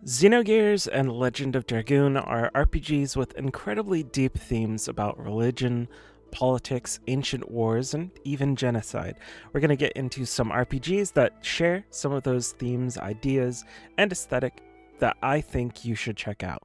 Xenogears and Legend of Dragoon are RPGs with incredibly deep themes about religion, politics, ancient wars, and even genocide. We're going to get into some RPGs that share some of those themes, ideas, and aesthetic that I think you should check out.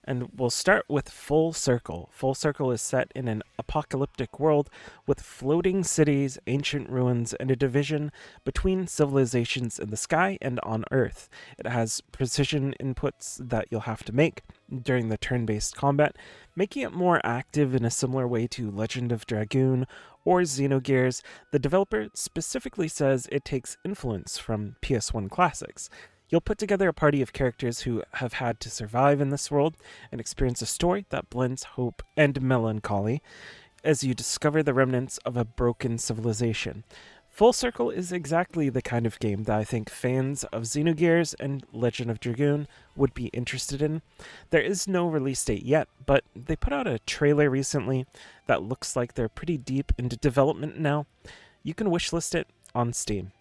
And we'll start with Full Circle. Full Circle is set in an apocalyptic world with floating cities, ancient ruins, and a division between civilizations in the sky and on Earth. It has precision inputs that you'll have to make during the turn-based combat, making it more active in a similar way to Legend of Dragoon or Xenogears. The developer specifically says it takes influence from PS1 classics. You'll put together a party of characters who have had to survive in this world and experience a story that blends hope and melancholy as you discover the remnants of a broken civilization. Full Circle is exactly the kind of game that I think fans of Xenogears and Legend of Dragoon would be interested in. There is no release date yet, but they put out a trailer recently that looks like they're pretty deep into development now. You can wishlist it on Steam.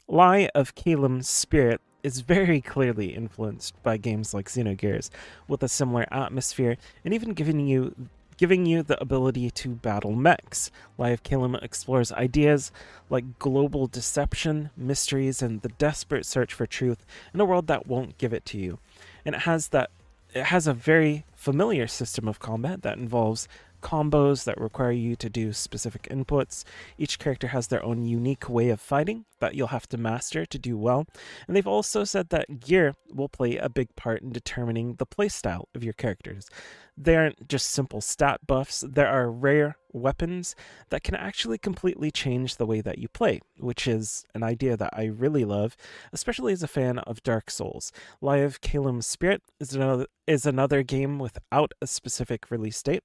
Lie of Calem's Spirit is very clearly influenced by games like Xenogears, with a similar atmosphere and even giving you the ability to battle mechs. Lie of Calem explores ideas like global deception, mysteries, and the desperate search for truth in a world that won't give it to you. And it has a very familiar system of combat that involves combos that require you to do specific inputs. Each character has their own unique way of fighting that you'll have to master to do well. And they've also said that gear will play a big part in determining the playstyle of your characters. They aren't just simple stat buffs, there are rare weapons that can actually completely change the way that you play, which is an idea that I really love, especially as a fan of Dark Souls. Lie of Calem's Spirit is another game without a specific release date,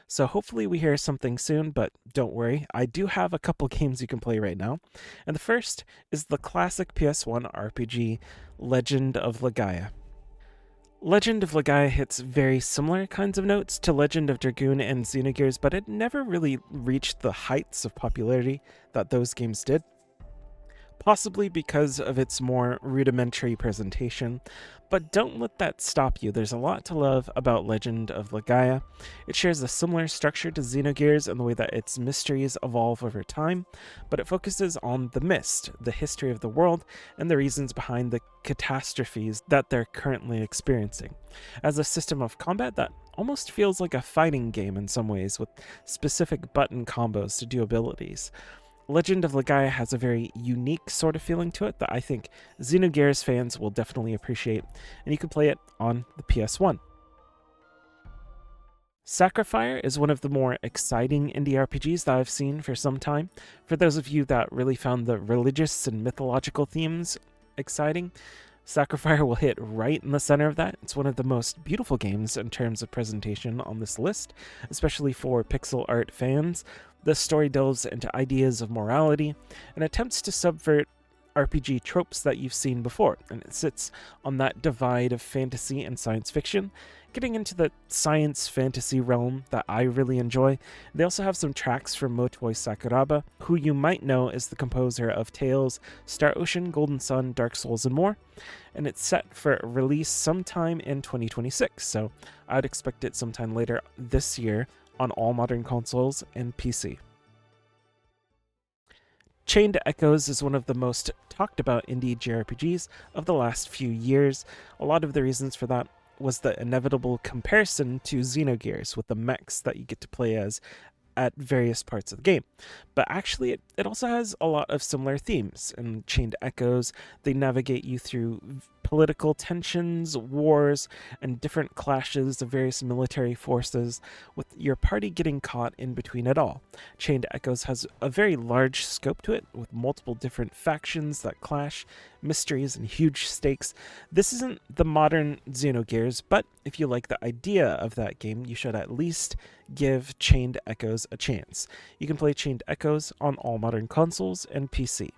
so hopefully we hear something soon, but don't worry, I do have a couple games you can play right now. And the first is the classic PS1 RPG, Legend of Legaia. Legend of Legaia hits very similar kinds of notes to Legend of Dragoon and Xenogears, but it never really reached the heights of popularity that those games did, possibly because of its more rudimentary presentation. But don't let that stop you. There's a lot to love about Legend of Legaia. It shares a similar structure to Xenogears in the way that its mysteries evolve over time, but it focuses on the mist, the history of the world, and the reasons behind the catastrophes that they're currently experiencing. As a system of combat that almost feels like a fighting game in some ways, with specific button combos to do abilities. Legend of Legaia has a very unique sort of feeling to it that I think Xenogears fans will definitely appreciate, and you can play it on the PS1. Sacrifier is one of the more exciting indie RPGs that I've seen for some time. For those of you that really found the religious and mythological themes exciting, Sacrifier will hit right in the center of that. It's one of the most beautiful games in terms of presentation on this list, especially for pixel art fans. The story delves into ideas of morality and attempts to subvert RPG tropes that you've seen before, and it sits on that divide of fantasy and science fiction, getting into the science fantasy realm that I really enjoy. They also have some tracks from Motoi Sakuraba, who you might know as the composer of Tales, Star Ocean, Golden Sun, Dark Souls, and more, and it's set for release sometime in 2026, so I'd expect it sometime later this year on all modern consoles and PC. Chained Echoes is one of the most talked about indie JRPGs of the last few years. A lot of the reasons for that was the inevitable comparison to Xenogears with the mechs that you get to play as at various parts of the game. But actually, it also has a lot of similar themes. In Chained Echoes, they navigate you through political tensions, wars, and different clashes of various military forces, with your party getting caught in between it all. Chained Echoes has a very large scope to it, with multiple different factions that clash, mysteries, and huge stakes. This isn't the modern Xenogears, but if you like the idea of that game, you should at least give Chained Echoes a chance. You can play Chained Echoes on all modern consoles and PC.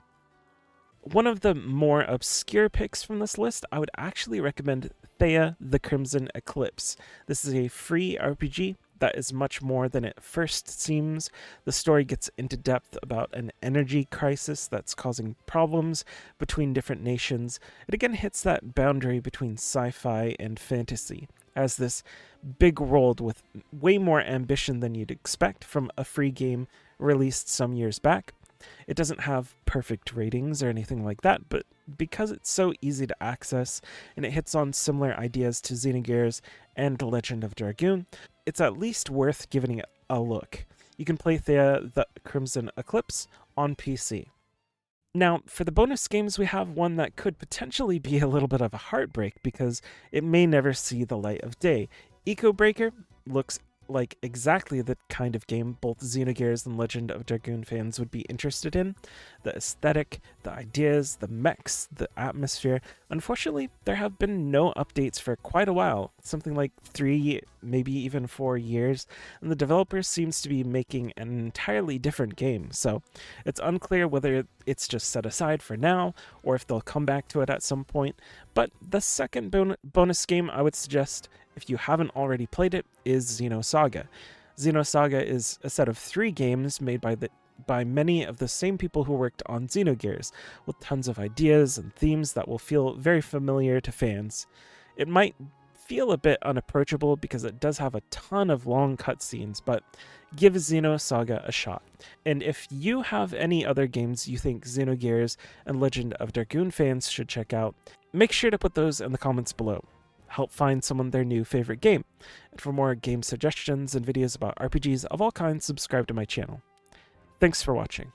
One of the more obscure picks from this list, I would actually recommend Thea the Crimson Eclipse. This is a free RPG that is much more than it first seems. The story gets into depth about an energy crisis that's causing problems between different nations. It again hits that boundary between sci-fi and fantasy, as this big world with way more ambition than you'd expect from a free game released some years back. It doesn't have perfect ratings or anything like that, but because it's so easy to access and it hits on similar ideas to Xenogears and The Legend of Dragoon, it's at least worth giving it a look. You can play the Crimson Eclipse on PC. Now, for the bonus games, we have one that could potentially be a little bit of a heartbreak because it may never see the light of day. Eco Breaker looks like exactly the kind of game both Xenogears and Legend of Dragoon fans would be interested in. The aesthetic, the ideas, the mechs, the atmosphere. Unfortunately, there have been no updates for quite a while, something like 3, maybe even 4 years, and the developer seems to be making an entirely different game, so it's unclear whether it's just set aside for now, or if they'll come back to it at some point. But the second bonus game I would suggest, if you haven't already played it, is Xenosaga. Xenosaga is a set of 3 games made by many of the same people who worked on Xenogears, with tons of ideas and themes that will feel very familiar to fans. It might feel a bit unapproachable because it does have a ton of long cutscenes, but give Xenosaga a shot. And if you have any other games you think Xenogears and Legend of Dragoon fans should check out, make sure to put those in the comments below. Help find someone their new favorite game. And for more game suggestions and videos about RPGs of all kinds, subscribe to my channel. Thanks for watching.